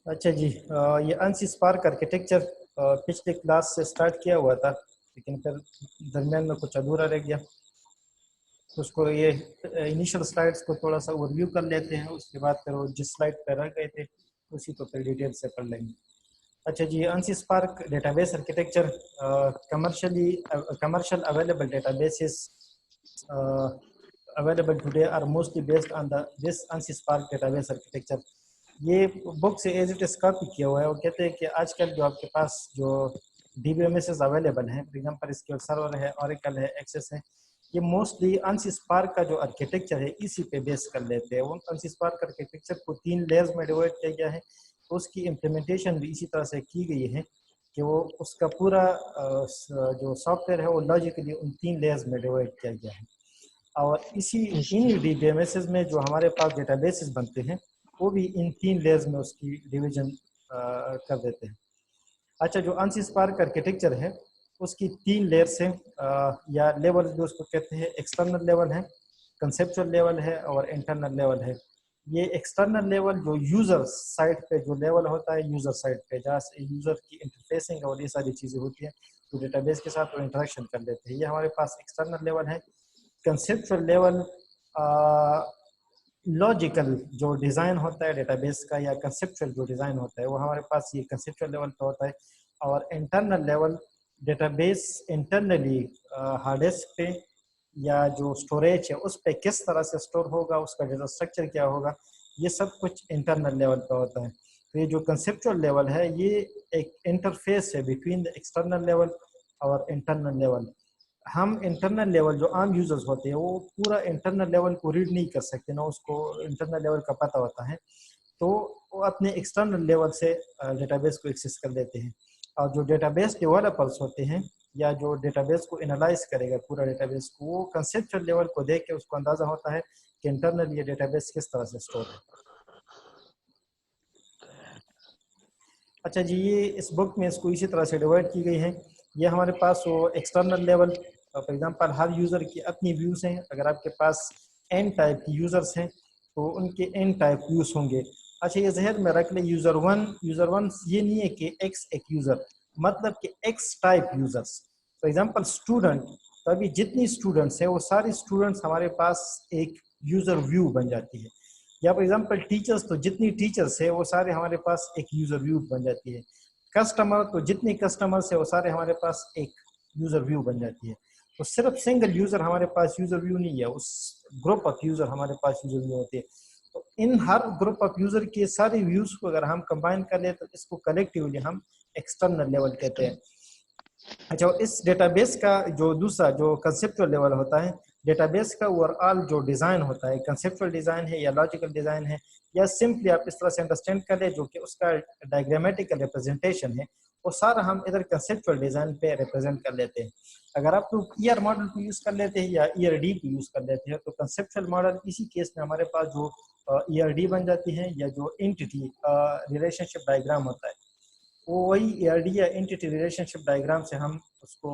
अच्छा जी, ये ANSYS spark architecture पिछले क्लास से स्टार्ट किया हुआ था, लेकिन फिर दरमियान में कुछ अधूरा रह गया। तो उसको ये इनिशियल स्लाइड्स को थोड़ा सा ओवरव्यू कर लेते हैं, उसके बाद फिर वो जिस स्लाइड पर रह गए थे उसी को फिर डिटेल से पढ़ लेंगे। अच्छा जी, ANSYS spark database architecture commercial available databases available today are mostly based on this ANSYS Spark database architecture. ये बुक से एज इट इज कॉपी किया हुआ है। वो कहते हैं कि आजकल जो आपके पास जो DBMSs अवेलेबल हैं, फॉर एग्जांपल SQL सर्वर है, Oracle है, एक्सेस है, ये मोस्टली ANSYS Spark का जो आर्किटेक्चर है इसी पे बेस कर लेते हैं। वो ANSYS Spark आर्किटेक्चर को 3 लेयर्स में डिवाइड किया गया है। तो उसकी इम्प्लीमेंटेशन भी इसी तरह से की गई है कि वो उसका पूरा जो सॉफ्टवेयर है वो लॉजिकली उन 3 लेयर्स में डिवाइड किया गया है। और इसी इन DBMSs में जो हमारे पास डेटाबेसेस बनते हैं वो भी इन 3 लेयर्स में उसकी डिवीजन कर देते हैं। अच्छा, जो ANSYS Spark आर्किटेक्चर है उसकी 3 लेयर्स हैं, या लेवल जो उसको कहते हैं। एक्सटर्नल लेवल है, कंसेप्चुअल लेवल है और इंटरनल लेवल है। ये एक्सटर्नल लेवल जो यूज़र साइड पे जो लेवल होता है, यूज़र साइड पे जहाँ से यूज़र की इंटरफेसिंग और ये सारी चीज़ें होती हैं, तो डेटाबेस के साथ वो इंटरेक्शन कर लेते हैं, ये हमारे पास एक्सटर्नल लेवल है। कंसेप्चुअल लेवल लॉजिकल जो डिज़ाइन होता है डेटाबेस का, या कंसेप्चुअल जो डिज़ाइन होता है वो हमारे पास ये कंसेप्चुअल लेवल पे होता है। और internal level database internally hard disk पे या जो स्टोरेज है उस पे किस तरह से स्टोर होगा, उसका डेटा स्ट्रक्चर क्या होगा, ये सब कुछ इंटरनल लेवल पे होता है। तो ये जो कंसेप्चुअल लेवल है ये एक इंटरफेस है बिटवीन द एक्सटर्नल लेवल और इंटरनल लेवल। हम इंटरनल लेवल जो आम यूजर्स होते हैं वो पूरा इंटरनल लेवल को रीड नहीं कर सकते, ना उसको इंटरनल लेवल का पता होता है, तो वो अपने एक्सटर्नल लेवल से डेटाबेस को एक्सेस कर लेते हैं। और जो डेटाबेस डेवलपर्स होते हैं या जो डेटाबेस को एनालाइज करेगा पूरा डेटाबेस को, वो कंसेप्चुअल लेवल को देख के उसको अंदाजा होता है कि इंटरनल ये डेटाबेस किस तरह से स्टोर है। अच्छा जी, ये इस बुक में इसको इसी तरह से डिवाइड की गई है। ये हमारे पास वो external level, for example her user की अपनी व्यूज़ हैं। अगर आपके पास n टाइप की यूज़र्स हैं तो उनके n टाइप व्यूज़ होंगे। अच्छा, ये जहर में रख ले, यूज़र वन ये नहीं है कि x एक यूज़र, मतलब कि x type users. For example student, तो अभी जितनी स्टूडेंट्स हैं वो सारी स्टूडेंट्स हमारे पास एक यूज़र व्यू बन जाती है। या फॉर एग्जांपल टीचर्स, तो जितनी टीचर्स है वो सारे हमारे पास एक यूज़र व्यू बन जाती है। कस्टमर, तो जितने कस्टमर्स है वो सारे हमारे पास एक यूज़र व्यू बन जाती है। तो सिर्फ सिंगल यूज़र हमारे पास यूज़र व्यू नहीं है, उस ग्रुप ऑफ यूज़र हमारे पास यूज़र व्यू होती है। तो इन हर ग्रुप ऑफ यूज़र के सारे व्यूज़ को अगर हम कंबाइन कर ले तो इसको कलेक्टिवली हम एक्सटर्नल लेवल कहते हैं। अच्छा, इस डेटाबेस का जो दूसरा जो कंसेप्चुअल लेवल होता है, डेटाबेस का ओवरऑल जो डिज़ाइन होता है, कंसेप्चुअल डिज़ाइन है या लॉजिकल डिज़ाइन है, या सिंपली आप इस तरह से अंडरस्टैंड कर ले जो कि उसका डायग्रामेटिकल रिप्रेजेंटेशन है, वो सारा हम इधर कंसेप्चुअल डिज़ाइन पे रिप्रेजेंट कर लेते हैं। अगर आप लोग ईआर मॉडल को यूज़ कर लेते हैं या ERD को यूज़ कर लेते हैं, तो कंसेप्चुअल मॉडल इसी केस में हमारे पास जो ERD बन जाती है, या जो एंटिटी रिलेशनशिप डायग्राम होता है वो वही ERD या एंटिटी रिलेशनशिप डायग्राम से हम उसको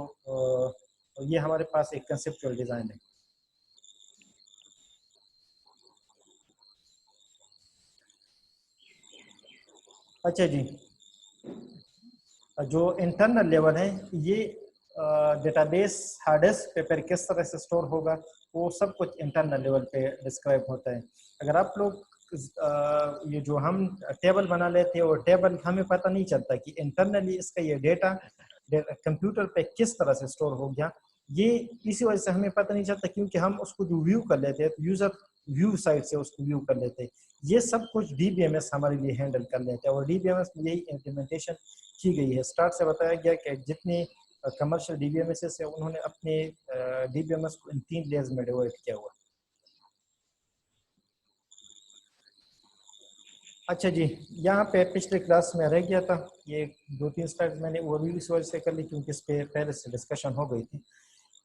ये हमारे पास एक कंसेप्चुअल डिज़ाइन है। अच्छा जी, जो इंटरनल लेवल है ये डेटाबेस हार्ड डिस्क पे पर किस तरह से स्टोर होगा वो सब कुछ इंटरनल लेवल पे डिस्क्राइब होता है। अगर आप लोग ये जो हम टेबल बना लेते हैं और टेबल हमें पता नहीं चलता कि इंटरनली इसका ये डेटा कंप्यूटर पे किस तरह से स्टोर हो गया, ये इसी वजह से हमें पता नहीं चलता क्योंकि हम उसको जो व्यू कर लेते हैं तो यूज़र व्यू साइड से उसको व्यू कर लेते हैं। ये सब कुछ DBMS हमारे लिए हैंडल कर लेते हैं और DBMS में यही इम्प्लीमेंटेशन की गई है। स्टार्ट से बताया गया कि जितने कमर्शियल DBMS है उन्होंने अपने DBMS को इन 3 लेयर्स में डिवाइड किया हुआ। अच्छा जी, यहाँ पे पिछले क्लास में रह गया था, ये 2-3 स्लाइड मैंने वो भी इस वजह से कर ली क्योंकि इस पे पहले से डिस्कशन हो गई थी।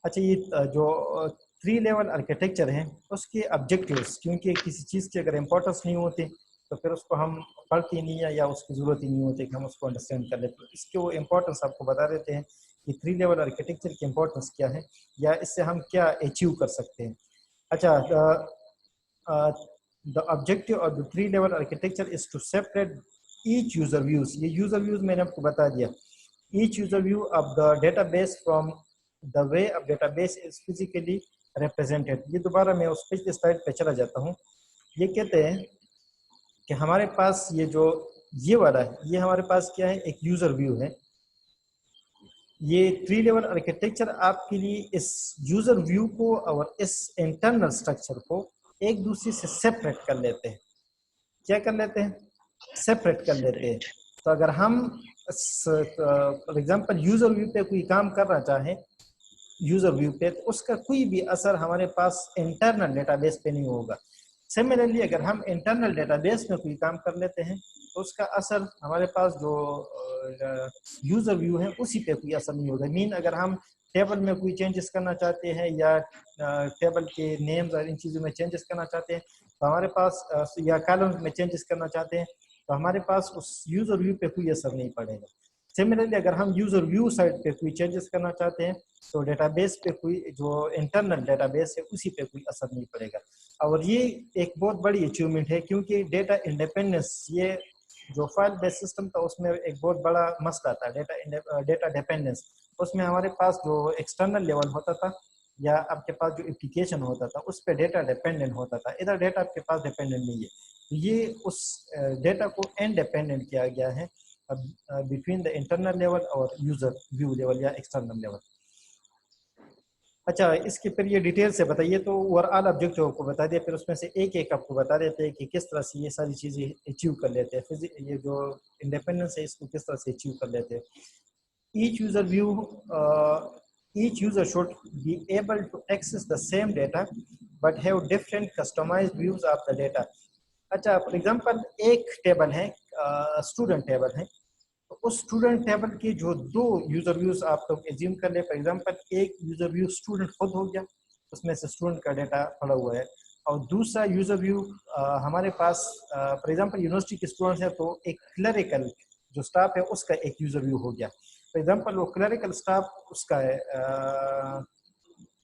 अच्छा, ये जो 3 लेवल आर्किटेक्चर है उसके ऑब्जेक्टिव्स, क्योंकि किसी चीज़ की अगर इम्पोर्टेंस नहीं होती तो फिर उसको हम पढ़ते नहीं है या उसकी ज़रूरत ही नहीं होती कि हम उसको अंडरस्टैंड कर लें। तो इसके वो इम्पोर्टेंस आपको बता देते हैं कि 3 लेवल आर्किटेक्चर की इम्पोर्टेंस क्या है या इससे हम क्या अचीव कर सकते हैं। अच्छा, the objective of the 3 level architecture is to separate each user views, ये user views मैंने आपको बता दिया, each user view of the database from the way of database is physically represented. ये दोबारा मैं उस पिछले स्लाइड पे चला जाता हूँ. ये कहते हैं कि हमारे पास ये वाला है, ये हमारे पास क्या है, एक यूजर व्यू है. ये 3 लेवल आर्किटेक्चर आपके लिए इस यूजर व्यू को और इस इंटरनल स्ट्रक्चर को एक दूसरे से सेपरेट कर लेते हैं. क्या कर लेते हैं? सेपरेट कर लेते हैं. तो अगर हम फॉर एग्जांपल यूजर व्यू पे कोई काम करना चाहें, यूजर व्यू पे, तो उसका कोई भी असर हमारे पास इंटरनल डेटाबेस पे नहीं होगा. सिमिलरली अगर हम इंटरनल डेटाबेस में कोई काम कर लेते हैं तो उसका असर हमारे पास जो यूजर व्यू है उसी पे कोई असर नहीं होगा. मीन अगर हम टेबल में कोई चेंजेस करना चाहते हैं या टेबल के नेम्स और इन चीज़ों में चेंजेस करना चाहते हैं तो हमारे पास, या कॉलम्स में चेंजेस करना चाहते हैं तो हमारे पास उस यूजर व्यू पे कोई असर नहीं पड़ेगा. सिमिलरली अगर हम यूजर व्यू साइड पे कोई चेंजेस करना चाहते हैं तो डेटाबेस पे कोई जो इंटरनल डेटाबेस है उसी पे कोई असर नहीं पड़ेगा. और ये एक बहुत बड़ी अचीवमेंट है क्योंकि डेटा इंडिपेंडेंस, ये जो फाइल बेस्ड सिस्टम था उसमें एक बहुत बड़ा मसला था, डेटा डिपेंडेंस. उसमें हमारे पास जो एक्सटर्नल लेवल होता था या आपके पास जो एप्लीकेशन होता था उस पर डेटा डिपेंडेंट होता था, इधर डेटा आपके पास डिपेंडेंट नहीं है. ये उस डेटा को इंडिपेंडेंट किया गया है बिटवीन द इंटरनल लेवल और यूजर व्यू लेवल या एक्सटर्नल लेवल. अच्छा, इसके फिर ये डिटेल से बताइए. तो ओवरऑल ऑब्जेक्टिव आपको बता दिया, फिर उसमें से एक एक आपको बता देते हैं कि किस तरह से ये सारी चीज़ें अचीव कर लेते हैं. फिर ये जो इंडिपेंडेंस है इसको किस तरह से अचीव कर लेते हैं. Each user should be able to access the same data but have different customized views of the data. अच्छा, फॉर एग्जांपल एक टेबल है, स्टूडेंट टेबल है, तो उस स्टूडेंट टेबल के जो 2 यूजर व्यूज आप लोग एज्यूम कर ले. फॉर एग्जांपल एक यूजर व्यू स्टूडेंट खुद हो गया, उसमें से स्टूडेंट का डेटा पड़ा हुआ है, और दूसरा यूजर व्यू हमारे पास फॉर एग्जांपल यूनिवर्सिटी के स्टूडेंट्स हैं तो एक क्लरिकल जो स्टाफ है उसका एक यूजर व्यू हो गया. फॉर एग्जांपल वो क्लरिकल स्टाफ उसका है,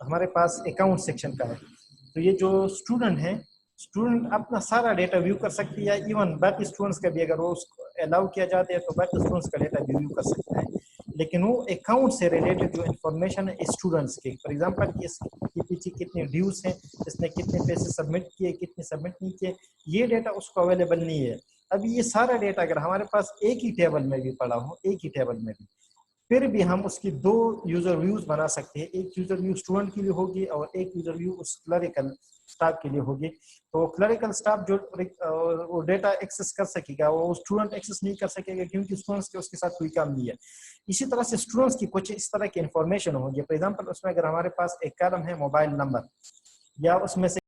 हमारे पास अकाउंट सेक्शन का है, तो ये जो स्टूडेंट है, स्टूडेंट अपना सारा डेटा व्यू कर सकती है. इवन बाकी स्टूडेंट्स का भी अगर वो उसको अलाउ किया जाता है तो बाकी स्टूडेंट्स का डेटा भी व्यू कर सकता है. लेकिन वो अकाउंट से रिलेटेड जो इन्फॉर्मेशन है स्टूडेंट्स के, फॉर एग्जांपल इसके पीछे कितने ड्यूज हैं, इसने कितने पैसे सबमिट किए, कितने सबमिट नहीं किए, ये डेटा उसको अवेलेबल नहीं है. अभी ये सारा डेटा अगर हमारे पास एक ही टेबल में भी पड़ा हो, एक ही टेबल में भी, फिर भी हम उसकी 2 यूजर व्यूज बना सकते हैं. एक यूजर व्यू स्टूडेंट के लिए होगी और एक यूजर व्यू उस क्लरिकल स्टाफ के लिए होगी. तो क्लरिकल स्टाफ जो वो डेटा एक्सेस कर सकेगा वो स्टूडेंट एक्सेस नहीं कर सकेगा क्योंकि स्टूडेंट्स के उसके साथ कोई काम नहीं है. इसी तरह से स्टूडेंट्स की कुछ इस तरह की इंफॉर्मेशन होगी. फॉर एग्जांपल उसमें अगर हमारे पास एक कॉलम है मोबाइल नंबर, या उसमें से